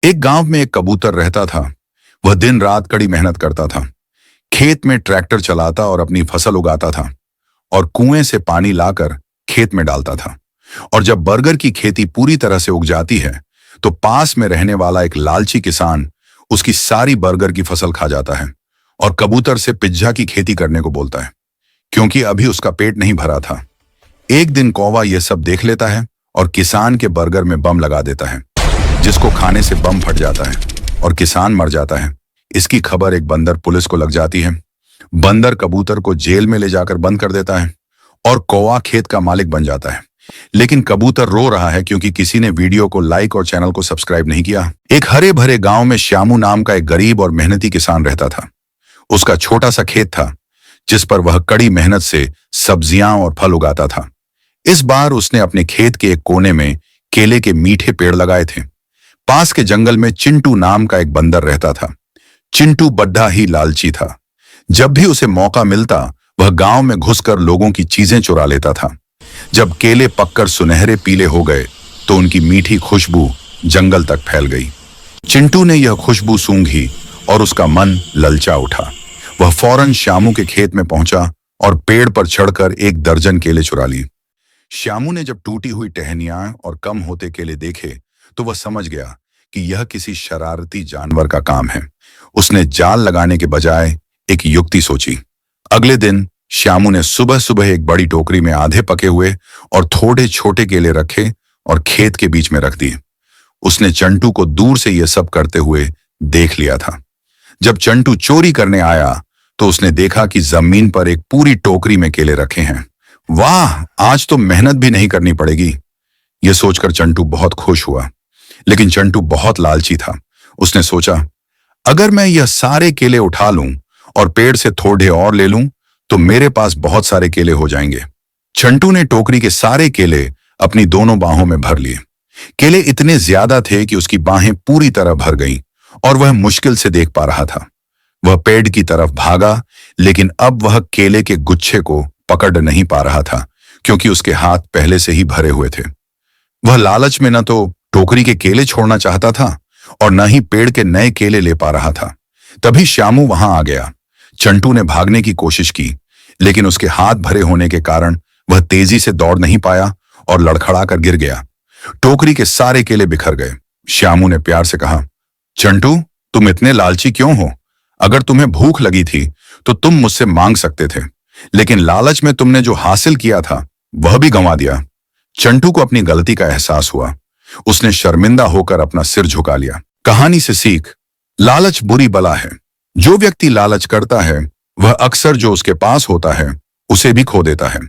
एक गांव में एक कबूतर रहता था। वह दिन रात कड़ी मेहनत करता था। खेत में ट्रैक्टर चलाता और अपनी फसल उगाता था और कुएं से पानी लाकर खेत में डालता था। और जब बर्गर की खेती पूरी तरह से उग जाती है तो पास में रहने वाला एक लालची किसान उसकी सारी बर्गर की फसल खा जाता है और कबूतर से पिज्जा की खेती करने को बोलता है, क्योंकि अभी उसका पेट नहीं भरा था। एक दिन कौवा यह सब देख लेता है और किसान के बर्गर में बम लगा देता है, जिसको खाने से बम फट जाता है और किसान मर जाता है। इसकी खबर एक बंदर पुलिस को लग जाती है। बंदर कबूतर को जेल में ले जाकर बंद कर देता है और कौवा खेत का मालिक बन जाता है। लेकिन कबूतर रो रहा है क्योंकि किसी ने वीडियो को लाइक और चैनल को सब्सक्राइब नहीं किया। एक हरे भरे गांव में श्यामू नाम का एक गरीब और मेहनती किसान रहता था। उसका छोटा सा खेत था जिस पर वह कड़ी मेहनत से सब्जियां और फल उगाता था। इस बार उसने अपने खेत के एक कोने में केले के मीठे पेड़ लगाए थे। पास के जंगल में चिंटू नाम का एक बंदर रहता था। चिंटू बड्ढा ही लालची था। जब भी उसे मौका मिलता वह गांव में घुसकर लोगों की चीजें चुरा लेता था। जब केले पककर सुनहरे पीले हो गए तो उनकी मीठी खुशबू जंगल तक फैल गई। चिंटू ने यह खुशबू सूंघी और उसका मन ललचा उठा। वह फौरन श्यामू के खेत में पहुंचा और पेड़ पर चढ़कर 1 दर्जन केले चुरा लिए। श्यामू ने जब टूटी हुई टहनियां और कम होते केले देखे तो वह समझ गया कि यह किसी शरारती जानवर का काम है। उसने जाल लगाने के बजाय एक युक्ति सोची। अगले दिन श्यामू ने सुबह सुबह एक बड़ी टोकरी में आधे पके हुए और थोड़े छोटे केले रखे और खेत के बीच में रख दिए। उसने चंटू को दूर से यह सब करते हुए देख लिया था। जब चंटू चोरी करने आया तो उसने देखा कि जमीन पर एक पूरी टोकरी में केले रखे हैं। वाह, आज तो मेहनत भी नहीं करनी पड़ेगी, यह सोचकर चंटू बहुत खुश हुआ। लेकिन चंटू बहुत लालची था। उसने सोचा, अगर मैं यह सारे केले उठा लूं और पेड़ से थोड़े और ले लूं तो मेरे पास बहुत सारे केले हो जाएंगे। चंटू ने टोकरी के सारे केले अपनी दोनों बाहों में भर लिए। केले इतने ज्यादा थे कि उसकी बाहें पूरी तरह भर गईं और वह मुश्किल से देख पा रहा था। वह पेड़ की तरफ भागा, लेकिन अब वह केले के गुच्छे को पकड़ नहीं पा रहा था क्योंकि उसके हाथ पहले से ही भरे हुए थे। वह लालच में न तो टोकरी के केले छोड़ना चाहता था और न ही पेड़ के नए केले ले पा रहा था। तभी श्यामू वहां आ गया। चंटू ने भागने की कोशिश की, लेकिन उसके हाथ भरे होने के कारण वह तेजी से दौड़ नहीं पाया और लड़खड़ाकर गिर गया। टोकरी के सारे केले बिखर गए। श्यामू ने प्यार से कहा, चंटू, तुम इतने लालची क्यों हो? अगर तुम्हें भूख लगी थी तो तुम मुझसे मांग सकते थे, लेकिन लालच में तुमने जो हासिल किया था वह भी गंवा दिया। चंटू को अपनी गलती का एहसास हुआ। उसने शर्मिंदा होकर अपना सिर झुका लिया। कहानी से सीख, लालच बुरी बला है। जो व्यक्ति लालच करता है वह अक्सर जो उसके पास होता है उसे भी खो देता है।